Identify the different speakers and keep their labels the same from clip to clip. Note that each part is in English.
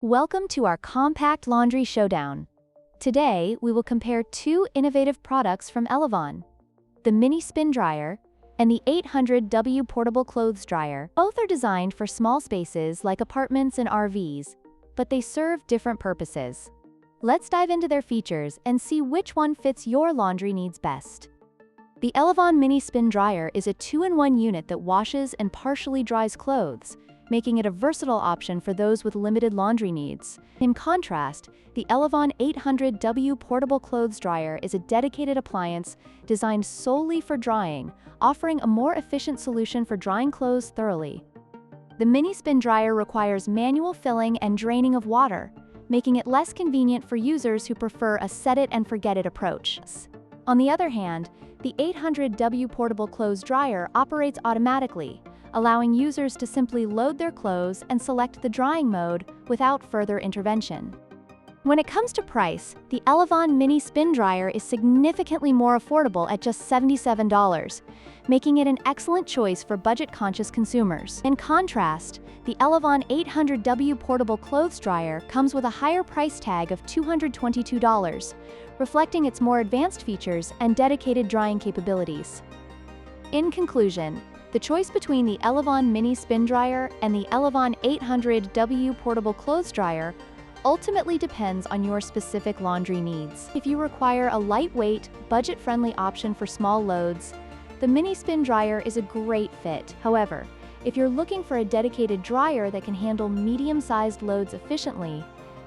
Speaker 1: Welcome to our compact laundry showdown. Today, we will compare two innovative products from Elevon, the Mini Spin Dryer and the 800W Portable Clothes Dryer. Both are designed for small spaces like apartments and RVs, but they serve different purposes. Let's dive into their features and see which one fits your laundry needs best. The Elevon Mini Spin Dryer is a 2-in-1 unit that washes and partially dries clothes, making it a versatile option for those with limited laundry needs. In contrast, the Elevon 800W Portable Clothes Dryer is a dedicated appliance designed solely for drying, offering a more efficient solution for drying clothes thoroughly. The Mini Spin Dryer requires manual filling and draining of water, making it less convenient for users who prefer a set-it-and-forget-it approach. On the other hand, the 800W Portable Clothes Dryer operates automatically, allowing users to simply load their clothes and select the drying mode without further intervention. When it comes to price, the Elevon Mini Spin Dryer is significantly more affordable at just $77, making it an excellent choice for budget-conscious consumers. In contrast, the Elevon 800W Portable Clothes Dryer comes with a higher price tag of $222, reflecting its more advanced features and dedicated drying capabilities. In conclusion, the choice between the Elevon Mini Spin Dryer and the Elevon 800W Portable Clothes Dryer ultimately depends on your specific laundry needs. If you require a lightweight, budget-friendly option for small loads, the Mini Spin Dryer is a great fit. However, if you're looking for a dedicated dryer that can handle medium-sized loads efficiently,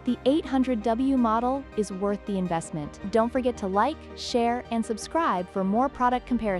Speaker 1: the 800W model is worth the investment. Don't forget to like, share, and subscribe for more product comparisons.